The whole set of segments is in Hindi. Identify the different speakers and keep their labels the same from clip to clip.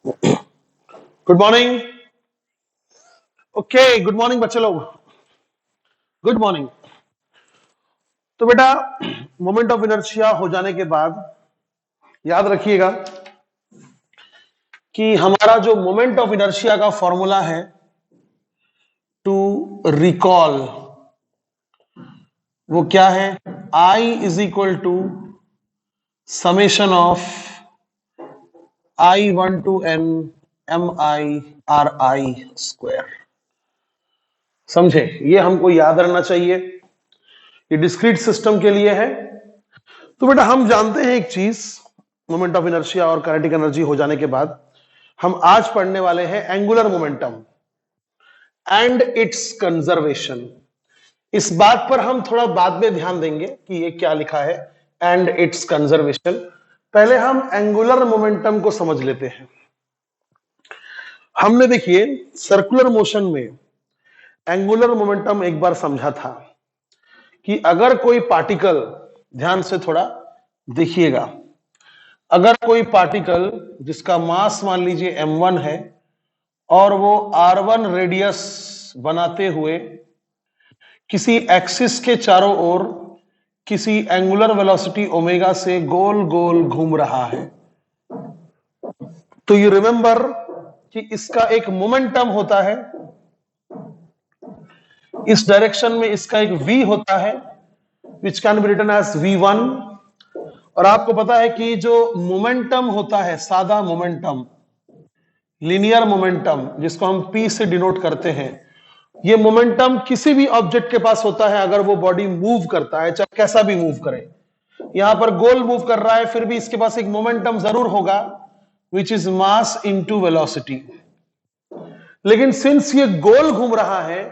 Speaker 1: Good morning. Okay, good morning बच्चे लोग। Good morning. तो बेटा, मोमेंट ऑफ इनर्शिया हो जाने के बाद याद रखिएगा कि हमारा जो मोमेंट ऑफ इनर्शिया का फॉर्मूला है टू रिकॉल, वो क्या है? I is equal to summation of I1 to N MI RI²। समझे? ये हमको याद रहना चाहिए। ये डिस्क्रीट सिस्टम के लिए है। तो बेटा, हम जानते हैं एक चीज, मोमेंट ऑफ इनर्शिया और काइनेटिक एनर्जी हो जाने के बाद हम आज पढ़ने वाले हैं angular momentum and it's conservation. इस बात पर हम थोड़ा बाद में ध्यान देंगे कि ये क्या लिखा है, एंड इट्स कंजर्वेशन। पहले हम एंगुलर मोमेंटम को समझ लेते हैं। हमने देखिए सर्कुलर मोशन में एंगुलर मोमेंटम एक बार समझा था कि अगर कोई पार्टिकल, ध्यान से थोड़ा देखिएगा, अगर कोई पार्टिकल जिसका मास मान लीजिए m1 है और वो r1 रेडियस बनाते हुए किसी एक्सिस के चारों ओर किसी एंगुलर वेलोसिटी ओमेगा से गोल गोल घूम रहा है, तो यू रिमेंबर कि इसका एक मोमेंटम होता है। इस डायरेक्शन में इसका एक v होता है which can be written as v1। और आपको पता है कि जो मोमेंटम होता है, सादा मोमेंटम, लीनियर मोमेंटम, जिसको हम p से डिनोट करते हैं, ये मोमेंटम किसी भी ऑब्जेक्ट के पास होता है अगर वो बॉडी मूव करता है, चाहे कैसा भी मूव करे। यहां पर गोल मूव कर रहा है, फिर भी इसके पास एक मोमेंटम जरूर होगा which is mass into velocity. लेकिन सिंस ये गोल घूम रहा है,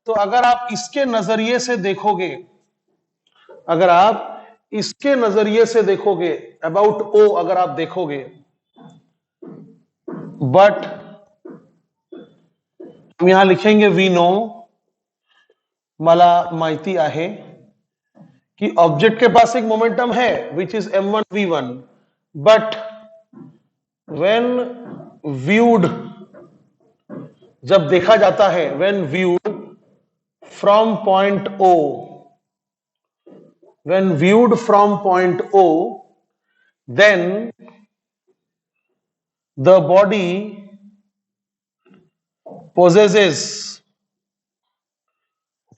Speaker 1: तो अगर आप इसके नजरिए से देखोगे, अगर आप इसके नजरिए से देखोगे, अबाउट ओ अगर आप देखोगे, बट हम यहां लिखेंगे वी नो, मला माहिती आहे कि ऑब्जेक्ट के पास एक मोमेंटम है which is m1 v1, but when viewed, जब देखा जाता है, when viewed from point O, when viewed from point O, then the body possesses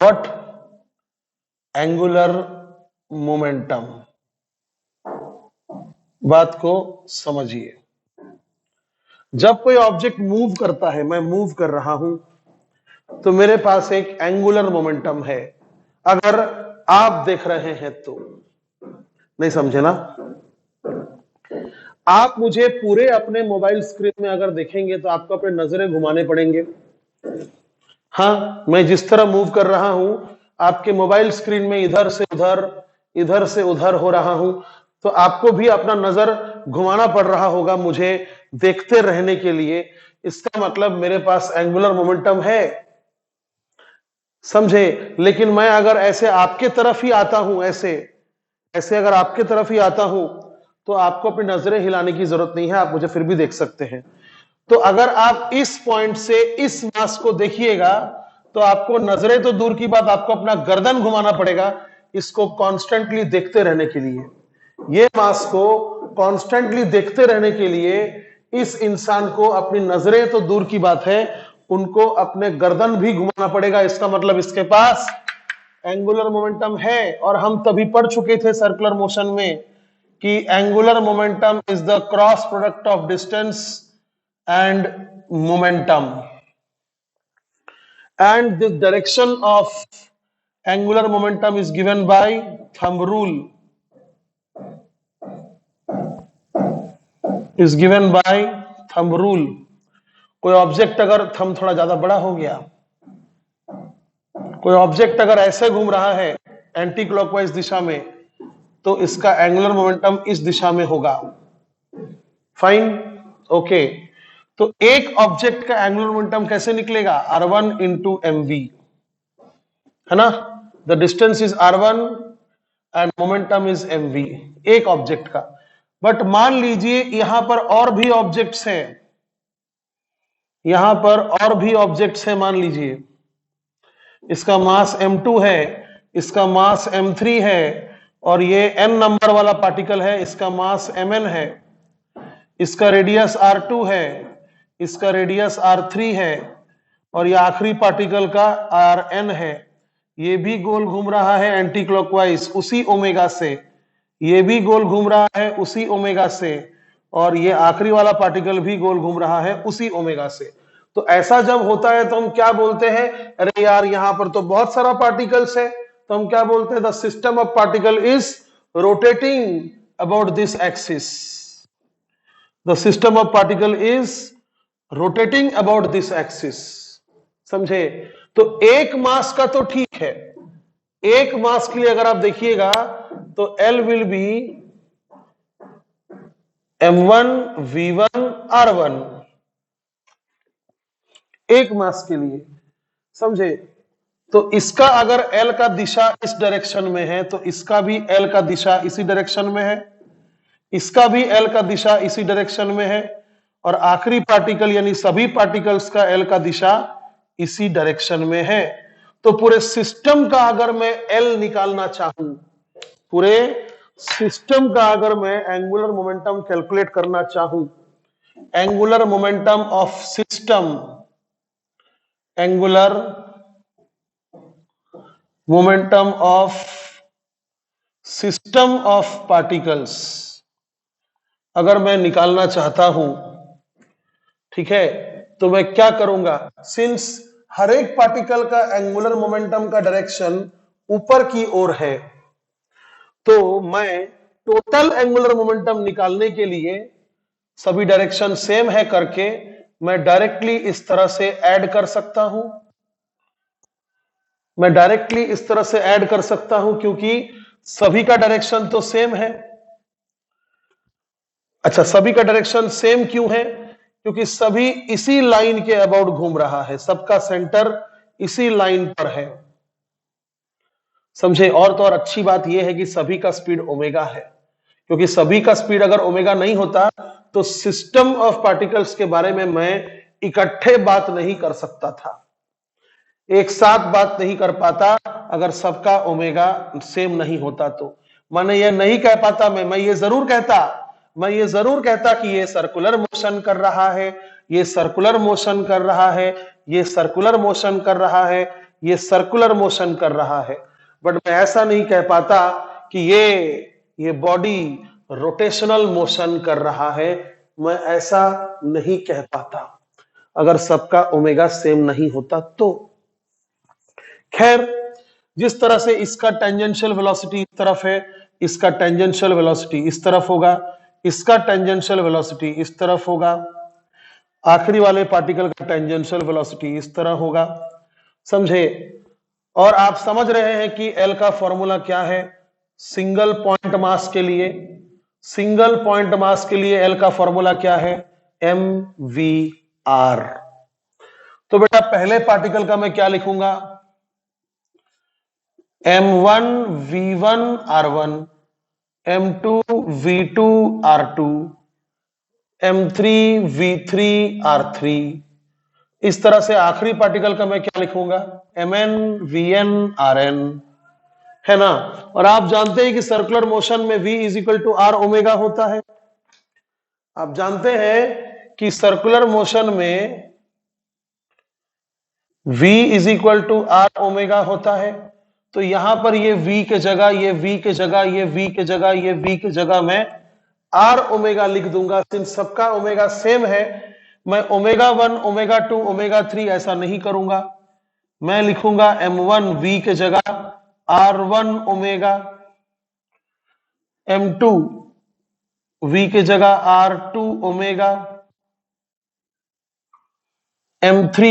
Speaker 1: what? Angular momentum। बात को समझिए। जब कोई ऑब्जेक्ट मूव करता है, मैं मूव कर रहा हूं, तो मेरे पास एक एंगुलर मोमेंटम है। अगर आप देख रहे हैं तो, नहीं समझे ना? आप मुझे पूरे अपने मोबाइल स्क्रीन में अगर देखेंगे तो आपको अपने नजरें घुमाने पड़ेंगे। हाँ, मैं जिस तरह मूव कर रहा हूं, आपके मोबाइल स्क्रीन में इधर से उधर हो रहा हूं, तो आपको भी अपना नजर घुमाना पड़ रहा होगा मुझे देखते रहने के लिए। इसका मतलब मेरे पास एंगुलर मोमेंटम है, समझे? लेकिन मैं अगर ऐसे आपके तरफ ही आता हूं, ऐसे अगर आपके तरफ ही आता हूं, तो आपको अपनी नजरें हिलाने की जरूरत नहीं है, आप मुझे फिर भी देख सकते हैं। तो अगर आप इस पॉइंट से इस मास को देखिएगा, तो आपको नजरें तो दूर की बात, आपको अपना गर्दन घुमाना पड़ेगा इसको कॉन्स्टेंटली देखते रहने के लिए। ये मास को कॉन्स्टेंटली देखते रहने के लिए इस इंसान को अपनी नजरें तो दूर की बात है, उनको अपने गर्दन भी घुमाना पड़ेगा। इसका मतलब इसके पास एंगुलर मोमेंटम है। और हम तभी पढ़ चुके थे सर्कुलर मोशन में कि angular momentum is the cross product of distance and momentum, and the direction of angular momentum is given by thumb rule, is given by thumb rule। कोई ऑब्जेक्ट अगर, थंब थोड़ा ज्यादा बड़ा हो गया, कोई ऑब्जेक्ट अगर ऐसे घूम रहा है एंटी क्लॉकवाइज दिशा में, तो इसका एंगुलर मोमेंटम इस दिशा में होगा। Fine, okay. तो एक ऑब्जेक्ट का एंगुलर मोमेंटम कैसे निकलेगा? r1 इंटू mv, है ना? The distance is r1 and momentum is mv, एक ऑब्जेक्ट का। बट मान लीजिए यहां पर और भी ऑब्जेक्ट्स हैं, यहां पर और भी ऑब्जेक्ट्स है, मान लीजिए इसका मास m2 है, इसका मास m3 है, और ये n नंबर वाला पार्टिकल है, इसका मास mn है, इसका रेडियस r2 है, इसका रेडियस r3 है, और ये आखिरी पार्टिकल का rn है। ये भी गोल घूम रहा है एंटी क्लॉकवाइज उसी ओमेगा से, ये भी गोल घूम रहा है उसी ओमेगा से, और ये आखिरी वाला पार्टिकल भी गोल घूम रहा है उसी ओमेगा से। तो ऐसा जब होता है तो हम क्या बोलते हैं, अरे यार यहां पर तो बहुत सारा पार्टिकल्स है, तो हम क्या बोलते हैं, the system of particle is rotating about this axis. The system of particle is rotating about this axis. समझे? तो एक मास का तो ठीक है, एक मास के लिए अगर आप देखिएगा तो L will be m1 v1 r1, एक मास के लिए। समझे? तो इसका अगर L का दिशा इस डायरेक्शन में है तो इसका भी L का दिशा इसी डायरेक्शन में है, इसका भी L का दिशा इसी डायरेक्शन में है, और आखिरी पार्टिकल यानी सभी पार्टिकल्स का L का दिशा इसी डायरेक्शन में है। तो पूरे सिस्टम का अगर मैं L निकालना चाहूं, पूरे सिस्टम का अगर मैं एंगुलर मोमेंटम कैलकुलेट करना चाहूं, angular momentum of system, angular momentum of system of particles अगर मैं निकालना चाहता हूं, ठीक है, तो मैं क्या करूंगा, सिंस हर एक पार्टिकल का एंगुलर मोमेंटम का डायरेक्शन ऊपर की ओर है, तो मैं टोटल एंगुलर मोमेंटम निकालने के लिए सभी डायरेक्शन सेम है करके मैं डायरेक्टली इस तरह से ऐड कर सकता हूं, मैं डायरेक्टली इस तरह से ऐड कर सकता हूं क्योंकि सभी का डायरेक्शन तो सेम है। अच्छा, सभी का डायरेक्शन सेम क्यों है? क्योंकि सभी इसी लाइन के अबाउट घूम रहा है, सबका सेंटर इसी लाइन पर है। समझे? और तो और अच्छी बात यह है कि सभी का स्पीड ओमेगा है, क्योंकि सभी का स्पीड अगर ओमेगा नहीं होता तो सिस्टम ऑफ पार्टिकल्स के बारे में मैं इकट्ठे बात नहीं कर सकता था, एक साथ बात नहीं कर पाता अगर सबका ओमेगा सेम नहीं होता। तो मैंने ये नहीं कह पाता, मैं ये जरूर कहता कि ये सर्कुलर मोशन कर रहा है, ये सर्कुलर मोशन कर रहा है, ये सर्कुलर मोशन कर रहा है, ये सर्कुलर मोशन कर रहा है, बट मैं ऐसा नहीं कह पाता कि ये बॉडी रोटेशनल मोशन कर रहा है, मैं ऐसा नहीं कह पाता अगर सबका ओमेगा सेम नहीं होता तो। खैर, जिस तरह से इसका टेंजेंशियल वेलोसिटी इस तरफ है, इसका टेंजेंशियल वेलोसिटी इस तरफ होगा, इसका टेंजेंशियल वेलोसिटी इस तरफ होगा, आखिरी वाले पार्टिकल का टेंजेंशियल वेलोसिटी इस तरह होगा। समझे? और आप समझ रहे हैं कि L का फॉर्मूला क्या है सिंगल पॉइंट मास के लिए, सिंगल पॉइंट मास के लिए L का फॉर्मूला क्या है, mvr। तो बेटा पहले पार्टिकल का मैं क्या लिखूंगा, m1 v1 r1, m2 v2 r2, m3 v3 r3। इस तरह से आखिरी पार्टिकल का मैं क्या लिखूंगा, mn vn rn, है ना। और आप जानते हैं कि सर्कुलर मोशन में v is equal to r omega होता है। आप जानते हैं कि सर्कुलर मोशन में v is equal to r omega होता है। तो यहां पर ये v के जगह, ये v के जगह, ये v के जगह, ये v के जगह मैं r ओमेगा लिख दूंगा, सिंस सबका ओमेगा सेम है। मैं ओमेगा 1, ओमेगा 2, ओमेगा 3 ऐसा नहीं करूंगा, मैं लिखूंगा m1 v के जगह r1 ओमेगा, m2 v के जगह r2 ओमेगा, m3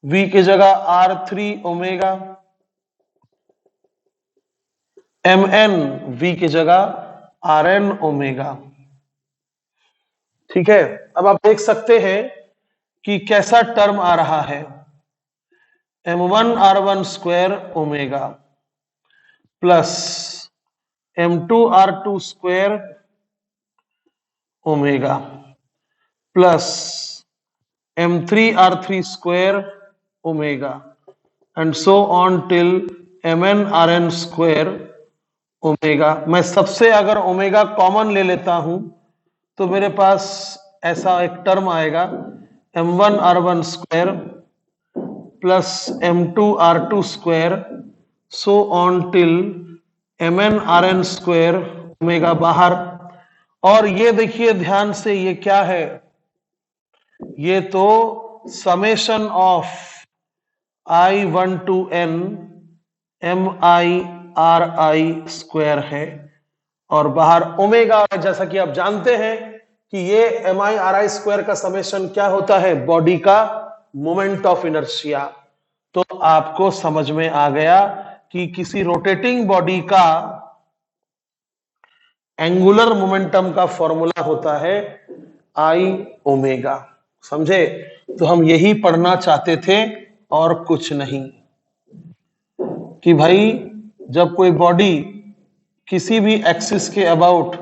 Speaker 1: v के जगह r3 ओमेगा, mn v की जगह rn ओमेगा। ठीक है, अब आप देख सकते हैं कि कैसा टर्म आ रहा है, m1 r1 square omega plus m2 r2 square omega plus m3r3 square omega and so on till mn rn square omega. मैं सबसे अगर ओमेगा कॉमन ले लेता हूं तो मेरे पास ऐसा एक टर्म आएगा m1r1 square plus m2r2 square so on till mn square omega बाहर। और ये देखिए ध्यान से, ये क्या है, ये तो summation of i1 to n mi square है और बाहर ओमेगा। जैसा कि आप जानते हैं कि ये mi स्क्वायर का समेशन क्या होता है, बॉडी का मोमेंट ऑफ इनर्शिया। तो आपको समझ में आ गया कि किसी रोटेटिंग बॉडी का एंगुलर मोमेंटम का फॉर्मूला होता है आई ओमेगा। समझे? तो हम यही पढ़ना चाहते थे और कुछ नहीं, कि भाई जब कोई बॉडी किसी भी एक्सिस के अबाउट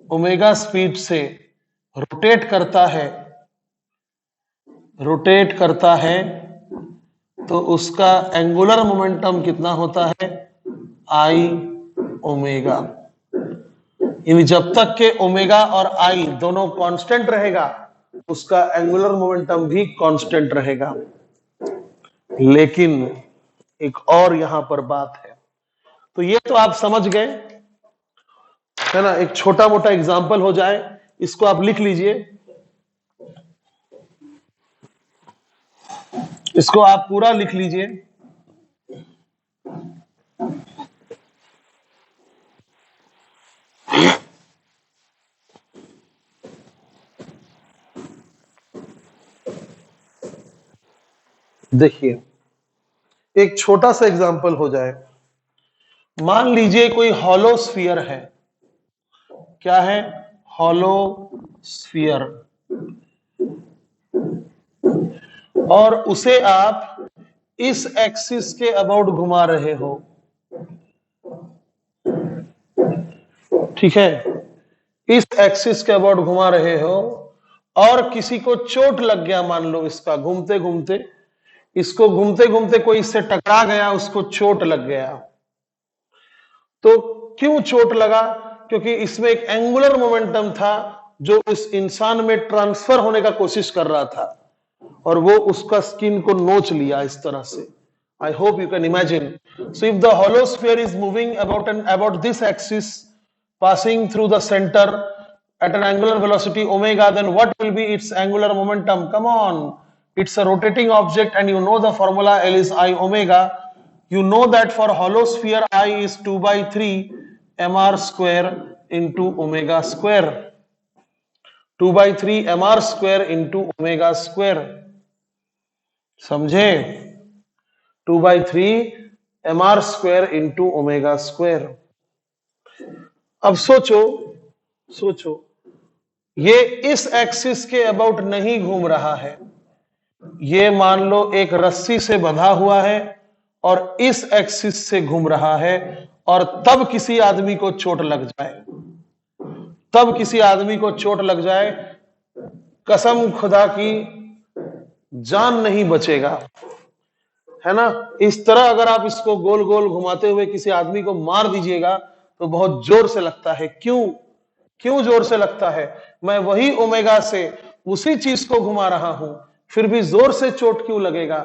Speaker 1: ओमेगा स्पीड से रोटेट करता है तो उसका एंगुलर मोमेंटम कितना होता है, आई ओमेगा। यानी जब तक के ओमेगा और आई दोनों कांस्टेंट रहेगा उसका एंगुलर मोमेंटम भी कांस्टेंट रहेगा। लेकिन एक और यहां पर बात है, तो ये तो आप समझ गए है ना। एक छोटा मोटा एग्जांपल हो जाए, इसको आप लिख लीजिए, इसको आप पूरा लिख लीजिए। देखिए एक छोटा सा एग्जांपल हो जाए, मान लीजिए कोई हॉलो स्फीयर है। क्या है? Hollow sphere. और उसे आप इस एक्सिस के अबाउट घुमा रहे हो, ठीक है, इस एक्सिस के अबाउट घुमा रहे हो और किसी को चोट लग गया, मान लो इसका घूमते घूमते कोई इससे टकरा गया, उसको चोट लग गया। तो क्यों चोट लगा? क्योंकि इसमें एक एंगुलर मोमेंटम था जो इस इंसान में ट्रांसफर होने का कोशिश कर रहा था और वो उसका स्किन को नोच लिया इस तरह से। I hope you can imagine. So if the hollow sphere is moving about this axis, passing through the center at an angular velocity omega, then what will be its angular momentum? Come on, it's a rotating object and you know the formula L is I omega. You know that for hollow sphere I is 2/3 mr square into omega square. 2/3 mr square into omega square. समझे? 2/3 mr square into omega square. अब सोचो ये इस एक्सिस के अबाउट नहीं घूम रहा है, ये मान लो एक रस्सी से बंधा हुआ है और इस एक्सिस से घूम रहा है, और तब किसी आदमी को चोट लग जाए, कसम खुदा की जान नहीं बचेगा, है ना। इस तरह अगर आप इसको गोल गोल घुमाते हुए किसी आदमी को मार दीजिएगा तो बहुत जोर से लगता है। क्यों जोर से लगता है? मैं वही ओमेगा से उसी चीज को घुमा रहा हूं, फिर भी जोर से चोट क्यों लगेगा?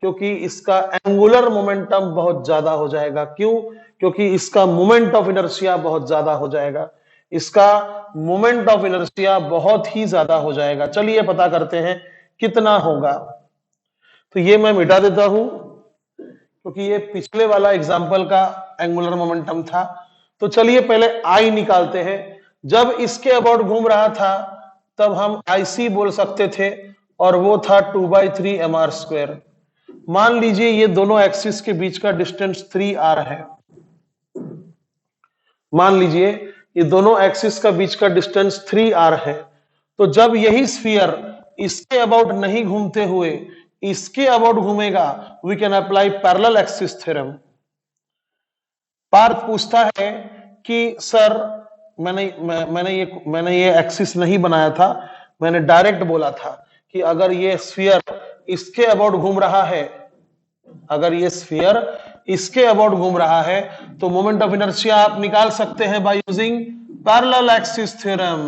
Speaker 1: क्योंकि इसका एंगुलर मोमेंटम बहुत ज्यादा हो जाएगा। क्यों? क्योंकि इसका मोमेंट ऑफ इनर्शिया बहुत ज्यादा हो जाएगा। इसका मोमेंट ऑफ इनर्शिया बहुत ही ज्यादा हो जाएगा। चलिए पता करते हैं कितना होगा। तो ये मैं मिटा देता हूं क्योंकि ये पिछले वाला एग्जाम्पल का एंगुलर मोमेंटम था। तो चलिए पहले आई निकालते हैं। जब इसके अबाउट घूम रहा था तब हम IC बोल सकते थे और वो था 2/3 mr स्क्वायर। मान लीजिए ये दोनों एक्सिस के बीच का डिस्टेंस 3r है। मान लीजिए ये दोनों एक्सिस का बीच का डिस्टेंस 3r है। तो जब यही स्फीयर इसके अबाउट नहीं घूमते हुए इसके अबाउट घूमेगा, we can apply parallel axis theorem. Parth पूछता है कि सर मैंने ये एक्सिस नहीं बनाया था, मैंने डायरेक्ट बोला था कि अगर ये स्फीयर इसके अबाउट घूम रहा है, अगर ये स्फीयर इसके अबाउट घूम रहा है, तो मोमेंट ऑफ इनर्शिया आप निकाल सकते हैं by using parallel axis theorem.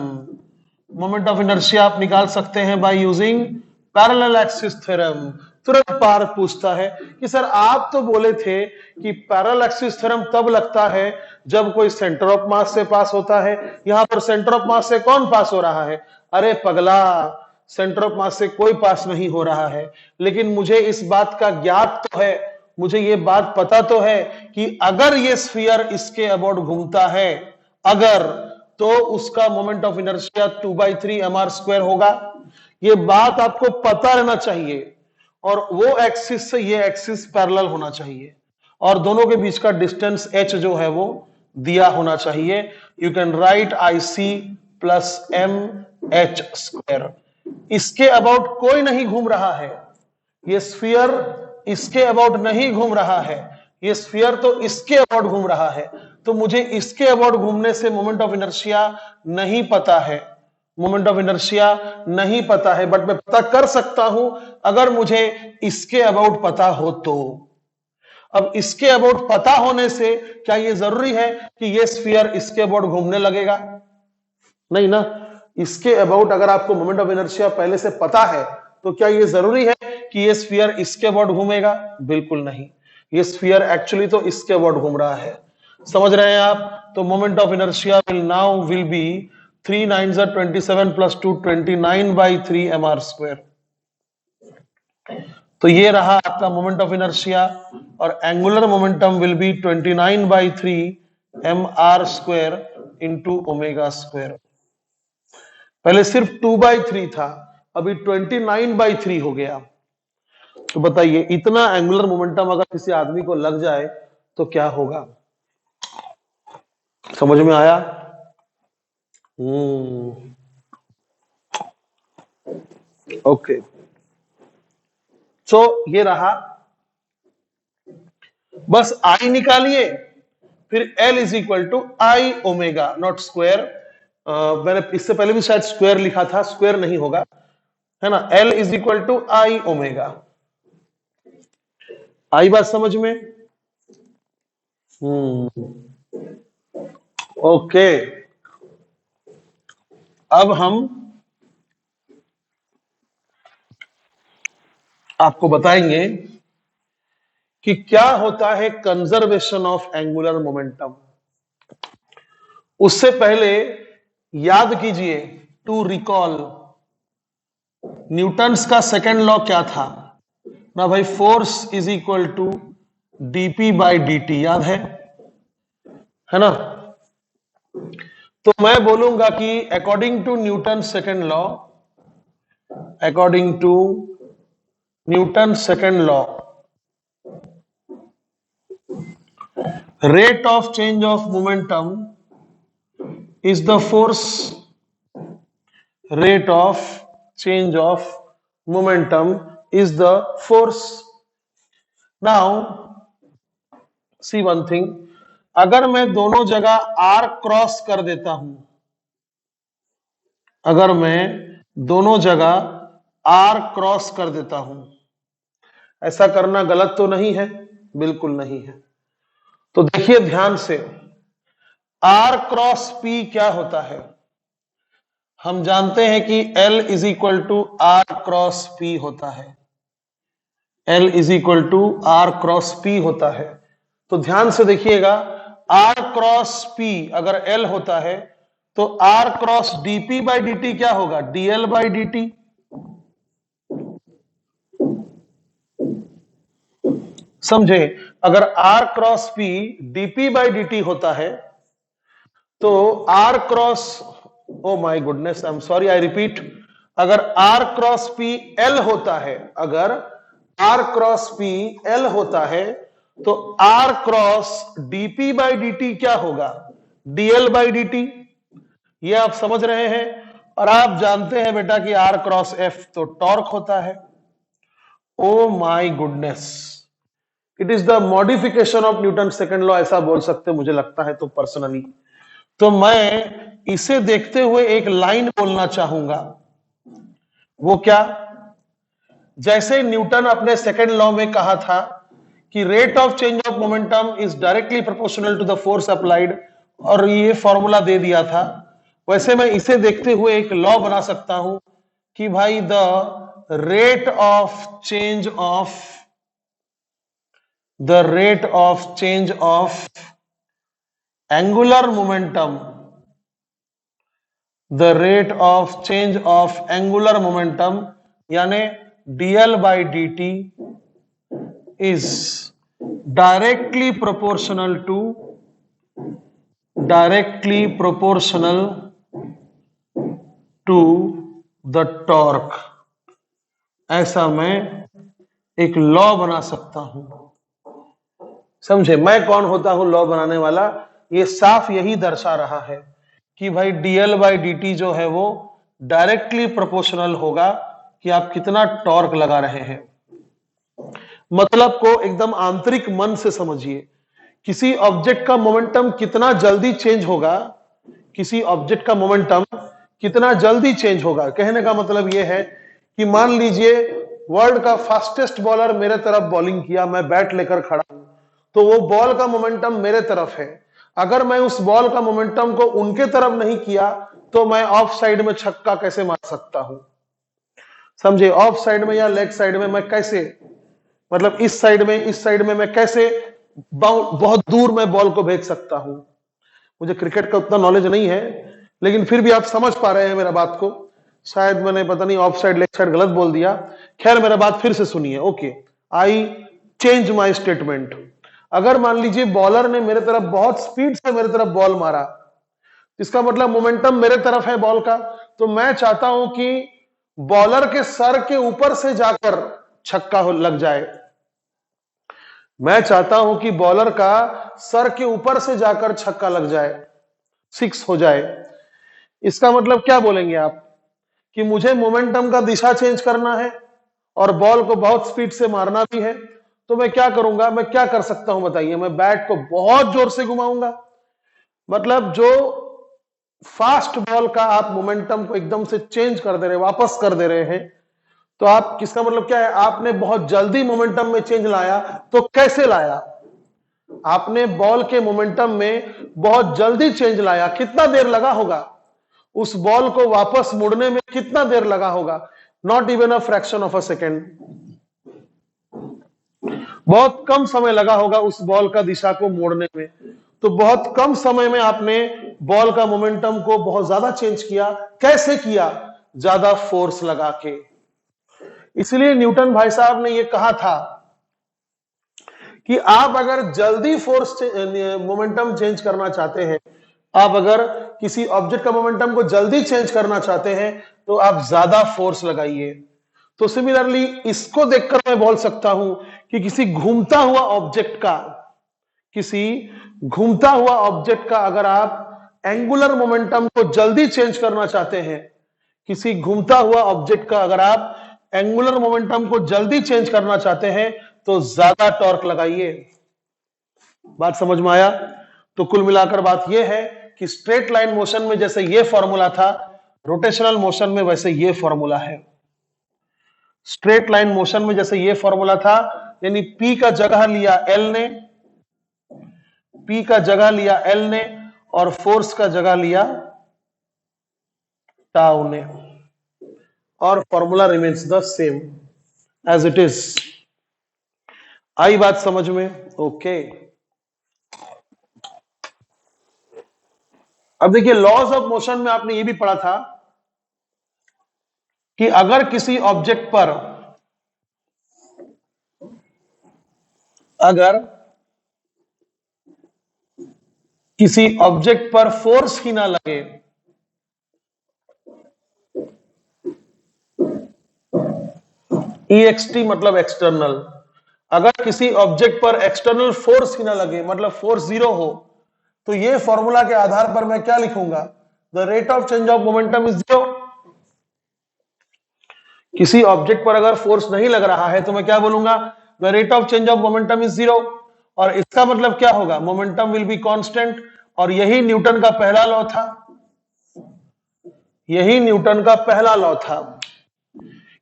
Speaker 1: Moment of inertia आप निकाल सकते हैं by using parallel axis theorem. तुरंत पार्थ पूछता है कि सर आप तो बोले थे कि पैरेलल एक्सिस थ्योरम तब लगता है जब कोई सेंटर ऑफ मास से पास होता है, यहां पर सेंटर ऑफ मास से कौन पास हो रहा है? अरे पगला, सेंटर ऑफ मास से कोई पास नहीं हो रहा है, लेकिन मुझे इस बात का ज्ञात तो है, मुझे ये बात पता तो है कि अगर ये स्फीयर इसके अबाउट घूमता है, अगर, तो उसका मोमेंट ऑफ इनर्शिया 2/3 mr² होगा। ये बात आपको पता रहना चाहिए, और वो एक्सिस से ये एक्सिस पैरेलल होना चाहिए, और दोनों के बीच का डिस्टेंस h जो है वो दिया होना चाहिए। You can write IC plus MH²। इसके अबाउट कोई नहीं घूम रहा है, ये स्फीयर इसके अबाउट नहीं घूम रहा है, ये स्फीयर तो इसके अबाउट घूम रहा है। तो मुझे इसके अबाउट घूमने से मोमेंट ऑफ इनर्शिया नहीं पता है, मोमेंट ऑफ इनर्शिया नहीं पता है, बट मैं पता कर सकता हूं अगर मुझे इसके अबाउट पता हो तो। अब इसके अबाउट पता होने से क्या यह जरूरी है कि यह स्फीयर इसके अबाउट घूमने लगेगा? नहीं ना। इसके अबाउट अगर आपको मोमेंट ऑफ इनर्शिया पहले से पता है, तो क्या यह जरूरी है कि यह स्फीयर इसके अबाउट घूमेगा? बिल्कुल नहीं। यह स्फीयर एक्चुअली तो इसके अबाउट घूम रहा है। समझ रहे हैं आप? तो moment of inertia will be 3 9s are 27 plus 2 29/3 mr²। तो ये रहा आपका मोमेंट ऑफ इनर्शिया, और angular momentum will be 29/3 mr² into ω²। पहले सिर्फ 2/3 था, अभी 29/3 हो गया। तो बताइए, इतना एंगुलर मोमेंटम अगर किसी आदमी को लग जाए तो क्या होगा? समझ में आया? ओके, सो ये रहा। बस I निकालिए, फिर L is equal to I omega naught square. मैंने इससे पहले भी शायद स्क्वायर लिखा था, स्क्वायर नहीं होगा, है ना। L is equal to I omega. आई बात समझ में? ओके, अब हम आपको बताएंगे कि क्या होता है कंजर्वेशन ऑफ एंगुलर मोमेंटम। उससे पहले याद कीजिए, टू रिकॉल, न्यूटन्स का सेकंड लॉ क्या था ना भाई? Force is equal to dp/dt, याद है ना? तो मैं बोलूंगा कि according to Newton second law, according to Newton second law, rate of change of momentum is the force, rate of change of momentum is the force. Now see one thing, अगर मैं दोनों जगह R क्रॉस कर देता हूं, अगर मैं दोनों जगह R क्रॉस कर देता हूं, ऐसा करना गलत तो नहीं है? बिल्कुल नहीं है। तो देखिए ध्यान से, R क्रॉस P क्या होता है? हम जानते हैं कि L is equal to R cross P होता है, L is equal to R cross P होता है। तो ध्यान से देखिएगा, R क्रॉस P अगर L होता है, तो R क्रॉस dp/dt क्या होगा? dl/dt। समझे? अगर R क्रॉस P dp/dt होता है, तो R cross, oh my goodness, I am sorry, I repeat, अगर R क्रॉस P L होता है, अगर R क्रॉस P L होता है, तो R क्रॉस dp/dt क्या होगा? dl/dt। ये आप समझ रहे हैं? और आप जानते हैं बेटा कि R क्रॉस F तो टॉर्क होता है। Oh my goodness, it is the modification of Newton second law, ऐसा बोल सकते मुझे लगता है तो पर्सनली। तो मैं इसे देखते हुए एक लाइन बोलना चाहूंगा, वो क्या? जैसे न्यूटन अपने सेकेंड लॉ में कहा था कि rate of change of momentum is directly proportional to the force applied, और ये फॉर्मूला दे दिया था, वैसे मैं इसे देखते हुए एक लॉ बना सकता हूं कि भाई the rate of change of angular momentum, the rate of change of angular momentum यानी dl by dt is directly proportional to the torque, ऐसा मैं एक लॉ बना सकता हूं। समझे मैं कौन होता हूं लॉ बनाने वाला? ये साफ यही दर्शा रहा है कि भाई dl by dt जो है वो डायरेक्टली प्रोपोर्शनल होगा कि आप कितना टॉर्क लगा रहे हैं। मतलब को एकदम आंतरिक मन से समझिए, किसी ऑब्जेक्ट का मोमेंटम कितना जल्दी चेंज होगा, किसी ऑब्जेक्ट का मोमेंटम कितना जल्दी चेंज होगा। कहने का मतलब यह है कि मान लीजिए वर्ल्ड का फास्टेस्ट बॉलर मेरे तरफ बॉलिंग किया, मैं बैट लेकर खड़ा हूं, तो वो बॉल का मोमेंटम मेरे तरफ है। अगर मैं उस बॉल का मोमेंटम को उनके तरफ नहीं किया तो मैं ऑफ साइड में छक्का कैसे मार सकता हूं? समझे, ऑफ साइड में या लेग साइड में मैं कैसे, मतलब इस साइड में मैं कैसे बहुत दूर मैं बॉल को भेज सकता हूं। मुझे क्रिकेट का उतना नॉलेज नहीं है, लेकिन फिर भी आप समझ पा रहे हैं मेरा बात को। शायद मैंने पता नहीं ऑफ साइड लेग साइड गलत बोल दिया, खैर मेरा बात फिर से सुनिए। Okay, I change my statement. अगर मान लीजिए बॉलर ने मेरे तरफ बहुत स्पीड से मेरे तरफ बॉल मारा, इसका मतलब मोमेंटम मेरे तरफ है बॉल का, तो मैं चाहता हूं कि बॉलर के सर के ऊपर से जाकर छक्का लग जाए। मैं चाहता हूं कि बॉलर का सर के ऊपर से जाकर छक्का लग जाए, 6 हो जाए। इसका मतलब क्या बोलेंगे आप कि मुझे मोमेंटम का दिशा चेंज करना है और बॉल को बहुत स्पीड से मारना भी है, तो मैं क्या करूंगा, मैं क्या कर सकता हूं बताइए? मैं बैट को बहुत जोर से घुमाऊंगा। मतलब जो फास्ट बॉल का आप मोमेंटम को एकदम से चेंज कर दे रहे, वापस कर दे रहे हैं, तो आप किसका मतलब क्या है? आपने बहुत जल्दी मोमेंटम में चेंज लाया। तो कैसे लाया? आपने बॉल के मोमेंटम में बहुत जल्दी चेंज लाया, कितना देर लगा होगा? उस बॉल को वापस मुड़ने में कितना देर लगा होगा? Not even a fraction of a second, बहुत कम समय लगा होगा उस बॉल का दिशा को मोड़ने में। तो बहुत कम समय में आपने बॉल का मोमेंटम को बहुत ज्यादा चेंज किया। कैसे किया? ज्यादा फोर्स लगा के। इसलिए न्यूटन भाई साहब ने यह कहा था कि आप अगर जल्दी फोर्स मोमेंटम चेंज करना चाहते हैं, आप अगर किसी ऑब्जेक्ट का मोमेंटम को जल्दी चेंज करना चाहते हैं, तो आप ज्यादा फोर्स लगाइए। तो सिमिलरली इसको देखकर मैं बोल सकता हूं कि किसी घूमता हुआ ऑब्जेक्ट का अगर आप एंगुलर मोमेंटम को जल्दी चेंज करना चाहते हैं, किसी घूमता हुआ ऑब्जेक्ट का अगर आप एंगुलर मोमेंटम को जल्दी चेंज करना चाहते हैं, तो ज्यादा टॉर्क लगाइए। बात समझ में आया? तो कुल मिलाकर बात यह है कि स्ट्रेट लाइन मोशन में जैसे यह फॉर्मूला था, रोटेशनल मोशन में वैसे यह फॉर्मूला है। स्ट्रेट लाइन मोशन में जैसे यह फॉर्मूला था, यानी P का जगह लिया L ने और फोर्स का जगह लिया टाउ ने, और formula remains the same as it is. आई बात समझ में? ओके। अब देखिए, लॉज ऑफ मोशन में आपने यह भी पढ़ा था कि अगर किसी ऑब्जेक्ट पर फोर्स ही ना लगे, EXT मतलब एक्सटर्नल, अगर किसी ऑब्जेक्ट पर एक्सटर्नल फोर्स ही ना लगे, मतलब फोर्स 0 हो, तो ये फॉर्मूला के आधार पर मैं क्या लिखूंगा? The rate of change of momentum is 0। किसी ऑब्जेक्ट पर अगर फोर्स नहीं लग रहा है तो मैं क्या बोलूंगा? The rate of change of momentum is 0। और इसका मतलब क्या होगा? Momentum will be constant. और यही न्यूटन का पहला लॉ था,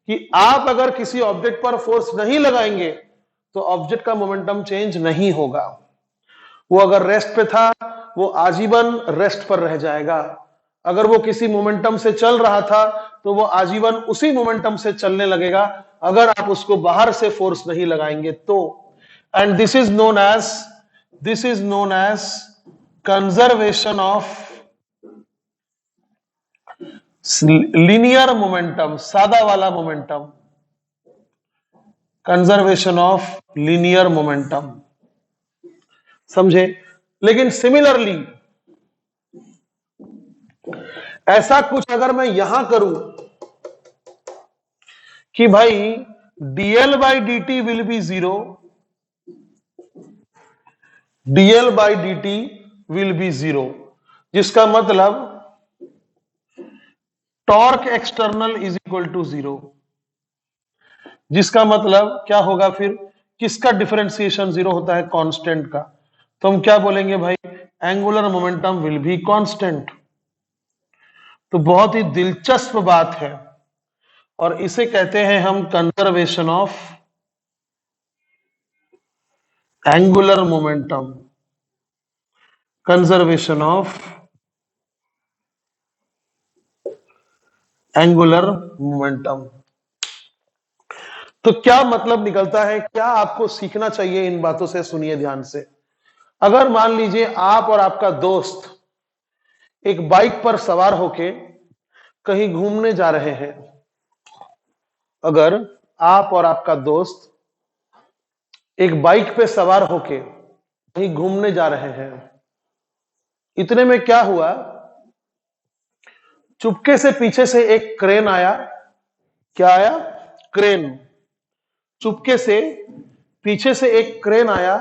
Speaker 1: कि आप अगर किसी ऑब्जेक्ट पर फोर्स नहीं लगाएंगे तो ऑब्जेक्ट का मोमेंटम चेंज नहीं होगा। वो अगर रेस्ट पे था वो आजीवन रेस्ट पर रह जाएगा, अगर वो किसी मोमेंटम से चल रहा था तो वो आजीवन उसी मोमेंटम से चलने लगेगा, अगर आप उसको बाहर से फोर्स नहीं लगाएंगे तो। And this is known as conservation of linear momentum, सादा वाला momentum, conservation of linear momentum, समझे। लेकिन सिमिलरली ऐसा कुछ अगर मैं यहां करूं कि भाई dl by dt will be 0, dl by dt will be 0, जिसका मतलब torque external is equal to 0, जिसका मतलब क्या होगा फिर, किसका डिफरेंशिएशन 0 होता है, कांस्टेंट का। तो हम क्या बोलेंगे भाई, angular momentum will be constant. तो बहुत ही दिलचस्प बात है और इसे कहते हैं हम conservation of angular momentum, conservation of angular momentum. तो क्या मतलब निकलता है, क्या आपको सीखना चाहिए इन बातों से, सुनिए ध्यान से। अगर मान लीजिए आप और आपका दोस्त एक बाइक पर सवार होके कहीं घूमने जा रहे हैं, अगर आप और आपका दोस्त एक बाइक पे सवार होके कहीं घूमने जा रहे हैं, इतने में क्या हुआ, चुपके से पीछे से एक क्रेन आया। क्या आया, क्रेन। चुपके से पीछे से एक क्रेन आया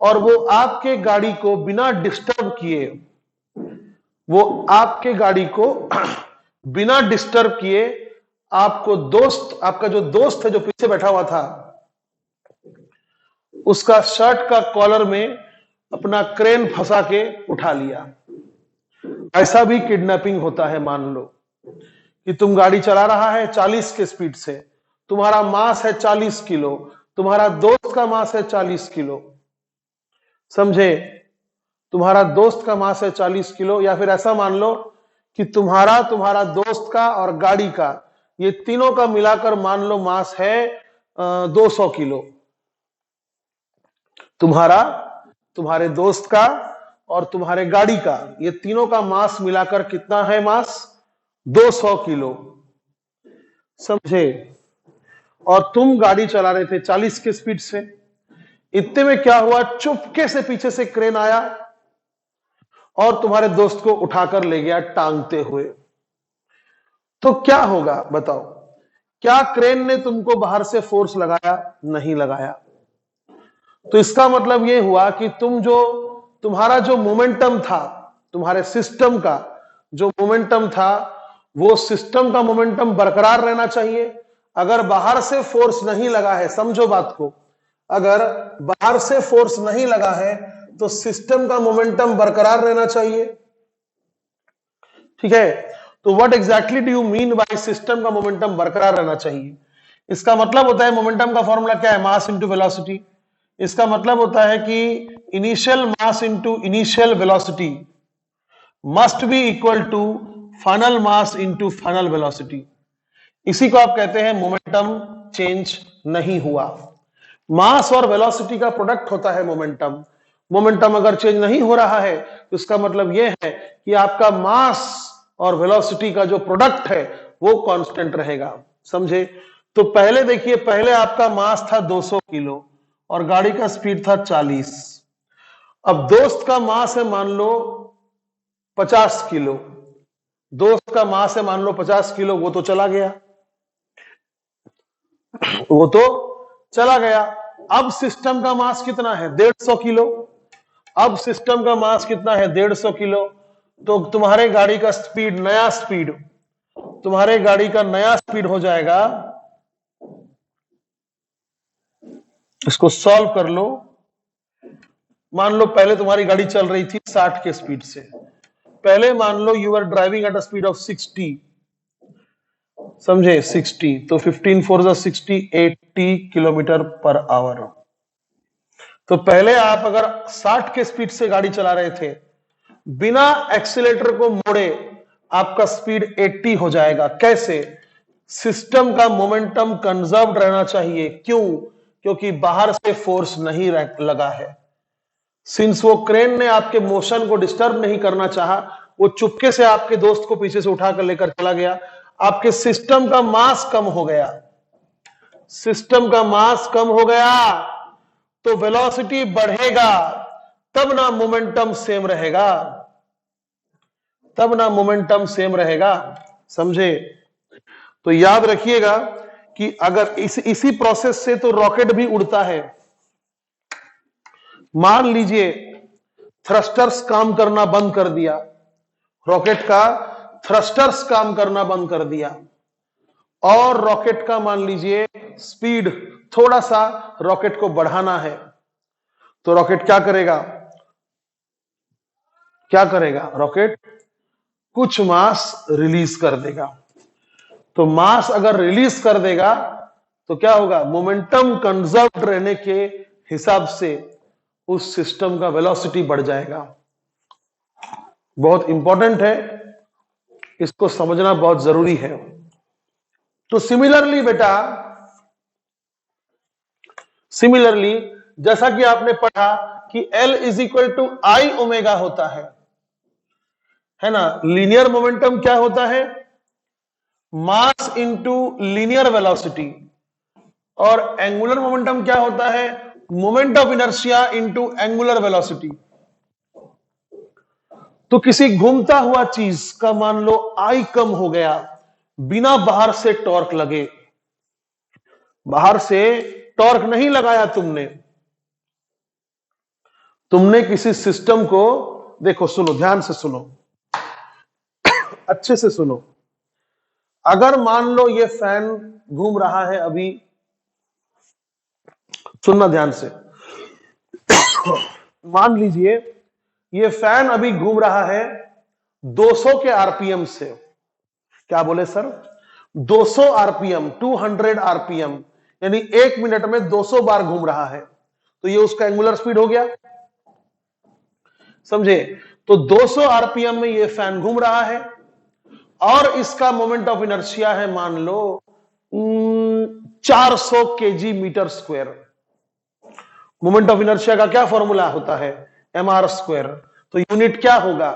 Speaker 1: और वो आपके गाड़ी को बिना डिस्टर्ब किए, वो आपके गाड़ी को बिना डिस्टर्ब किए आपको दोस्त, आपका जो दोस्त है जो पीछे बैठा हुआ था, उसका शर्ट का कॉलर में अपना क्रेन फंसा के उठा लिया। ऐसा भी किडनैपिंग होता है। मान लो कि तुम गाड़ी चला रहा है 40 के स्पीड से, तुम्हारा मास है 40 किलो, तुम्हारा दोस्त का मास है 40 किलो, समझे। तुम्हारा दोस्त का मास है 40 किलो, या फिर ऐसा मान लो कि तुम्हारा दोस्त का और गाड़ी का, ये तीनों का मिलाकर मान लो मास है 200 किलो। तुम्हारे दोस्त का और तुम्हारे गाड़ी का, ये तीनों का मास मिलाकर कितना है, मास 200 किलो, समझे। और तुम गाड़ी चला रहे थे 40 के स्पीड से। इतने में क्या हुआ, चुपके से पीछे से क्रेन आया और तुम्हारे दोस्त को उठाकर ले गया टांगते हुए। तो क्या होगा बताओ, क्या क्रेन ने तुमको बाहर से फोर्स लगाया, नहीं लगाया। तो इसका मतलब यह हुआ कि तुम्हारा जो मोमेंटम था, तुम्हारे सिस्टम का जो मोमेंटम था, वो सिस्टम का मोमेंटम बरकरार रहना चाहिए। अगर बाहर से फोर्स नहीं लगा है, समझो बात को, अगर बाहर से फोर्स नहीं लगा है तो सिस्टम का मोमेंटम बरकरार रहना चाहिए, ठीक है। तो what exactly do you mean by system का मोमेंटम बरकरार रहना चाहिए। इसका मतलब होता है, मोमेंटम का फॉर्मूला क्या है, मास इंटू वेलोसिटी। इसका मतलब होता है कि initial mass into initial velocity must be equal to final mass into final velocity. इसी को आप कहते हैं मोमेंटम चेंज नहीं हुआ। मास और वेलोसिटी का प्रोडक्ट होता है मोमेंटम। मोमेंटम अगर चेंज नहीं हो रहा है तो इसका मतलब यह है कि आपका मास और वेलोसिटी का जो प्रोडक्ट है वो कांस्टेंट रहेगा, समझे। तो पहले देखिए, पहले आपका मास था 200 किलो और गाड़ी का स्पीड था 40। अब दोस्त का मास है मान लो 50 किलो, दोस्त का मास है मान लो 50 किलो, वो तो चला गया, वो तो चला गया। अब सिस्टम का मास कितना है, 150 किलो। अब सिस्टम का मास कितना है, 150 किलो। तो तुम्हारे गाड़ी का स्पीड, नया स्पीड, तुम्हारे गाड़ी का नया स्पीड हो जाएगा, इसको सॉल्व कर लो। मान लो पहले तुम्हारी गाड़ी चल रही थी 60 के स्पीड से। पहले मान लो you are driving at a speed of 60 समझे 60, तो 15 4 जा 60, 80 किलोमीटर पर आवर। तो पहले आप अगर 60 के स्पीड से गाड़ी चला रहे थे, बिना एक्सीलेटर को मोड़े आपका स्पीड 80 हो जाएगा। कैसे? सिस्टम का मोमेंटम कंजर्व्ड रहना चाहिए। क्यों? क्योंकि बाहर से फोर्स नहीं लगा है। सिंस वो क्रेन ने आपके मोशन को डिस्टर्ब नहीं करना चाहा, वो चुपके से आपके दोस्त को पीछे से उठाकर लेकर चला गया, आपके सिस्टम का मास कम हो गया। सिस्टम का मास कम हो गया तो वेलोसिटी बढ़ेगा, तब ना मोमेंटम सेम रहेगा, तब ना मोमेंटम सेम रहेगा। समझे? तो याद रखिएगा कि अगर इसी प्रोसेस से तो रॉकेट भी उड़ता है। मान लीजिए थ्रस्टर्स काम करना बंद कर दिया, रॉकेट का थ्रस्टर्स काम करना बंद कर दिया, और रॉकेट का मान लीजिए स्पीड थोड़ा सा रॉकेट को बढ़ाना है, तो रॉकेट क्या करेगा? क्या करेगा? रॉकेट कुछ मास रिलीज कर देगा। तो मास अगर रिलीज कर देगा तो क्या होगा? मोमेंटम कंजर्व रहने के हिसाब से उस सिस्टम का वेलोसिटी बढ़ जाएगा। बहुत इंपॉर्टेंट है, इसको समझना बहुत जरूरी है। तो सिमिलरली बेटा, सिमिलरली जैसा कि आपने पढ़ा कि L is equal to I omega होता है ना। लीनियर मोमेंटम क्या होता है? Mass into linear velocity. और एंगुलर मोमेंटम क्या होता है? Moment of inertia into angular velocity. तो किसी घूमता हुआ चीज का मान लो आई कम हो गया, बिना बाहर से टॉर्क लगे, बाहर से टॉर्क नहीं लगाया तुमने, तुमने किसी सिस्टम को, देखो सुनो, ध्यान से सुनो, अच्छे से सुनो। अगर मान लो ये फैन घूम रहा है अभी, सुनना ध्यान से, मान लीजिए ये फैन अभी घूम रहा है 200 के आरपीएम से। क्या बोले सर? 200 आरपीएम, 200 आरपीएम, यानी 1 मिनट में 200 बार घूम रहा है, तो ये उसका एंगुलर स्पीड हो गया। समझे? तो 200 आरपीएम में ये फैन घूम रहा है और इसका मोमेंट ऑफ इनर्शिया है मान लो 400 KG metre square. Moment of inertia का क्या फॉर्मूला होता है? mr square. तो यूनिट क्या होगा?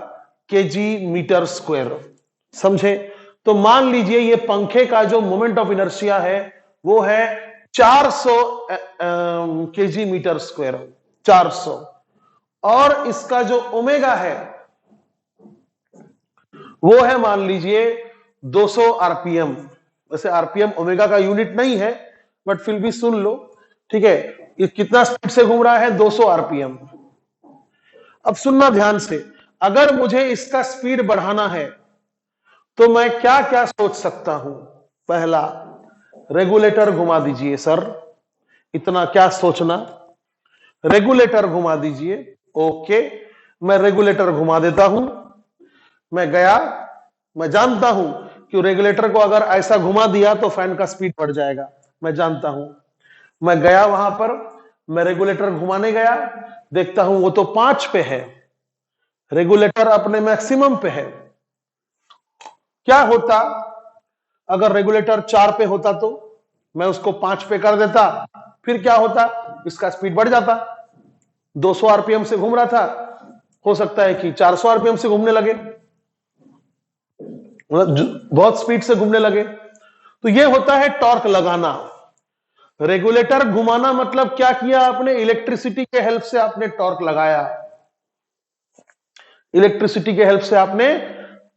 Speaker 1: KG metre square. समझे? तो मान लीजिए ये पंखे का जो मोमेंट ऑफ इनर्शिया है वो है 400 केजी मीटर स्क्वायर, 400, और इसका जो ओमेगा है वो है मान लीजिए 200 आरपीएम। वैसे आरपीएम ओमेगा का यूनिट नहीं है, बट फिर भी सुन लो, ठीक है। ये कितना स्पीड से घूम रहा है? 200 आरपीएम। अब सुनना ध्यान से, अगर मुझे इसका स्पीड बढ़ाना है तो मैं क्या क्या सोच सकता हूं? पहला, रेगुलेटर घुमा दीजिए सर। इतना क्या सोचना? रेगुलेटर घुमा दीजिए। ओके, मैं रेगुलेटर घुमा देता हूं। मैं गया, मैं जानता हूं कि रेगुलेटर को अगर ऐसा घुमा दिया तो फैन का स्पीड बढ़ जाएगा, मैं जानता हूं। मैं गया वहां पर, मैं रेगुलेटर घुमाने गया, देखता हूं वो तो 5 पे है, रेगुलेटर अपने मैक्सिमम पे है। क्या होता अगर रेगुलेटर 4 पे होता? तो मैं उसको 5 पे कर देता, फिर क्या होता? इसका स्पीड बढ़ जाता। 200 आरपीएम से घूम रहा था, हो सकता है कि 400 आरपीएम से घूमने लगे, बहुत स्पीड से घूमने लगे। तो यह होता है टॉर्क लगाना। रेगुलेटर घुमाना मतलब क्या किया आपने? इलेक्ट्रिसिटी के हेल्प से आपने टॉर्क लगाया, इलेक्ट्रिसिटी के हेल्प से आपने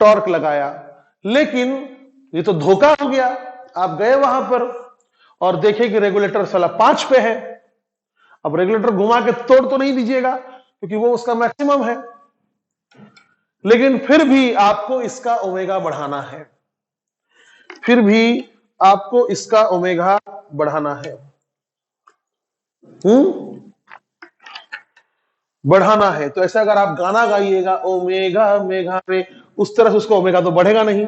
Speaker 1: टॉर्क लगाया। लेकिन ये तो धोखा हो गया। आप गए वहां पर और देखे कि रेगुलेटर साला 5 पे है। अब रेगुलेटर घुमा के तोड़ तो नहीं दीजिएगा क्योंकि वो उसका मैक्सिमम है, लेकिन फिर भी आपको इसका ओमेगा बढ़ाना है, फिर भी आपको इसका ओमेगा बढ़ाना है, बढ़ाना है। तो ऐसा अगर आप गाना गाइएगा ओमेगा मेगा रे, उस तरह से उसका ओमेगा तो बढ़ेगा नहीं।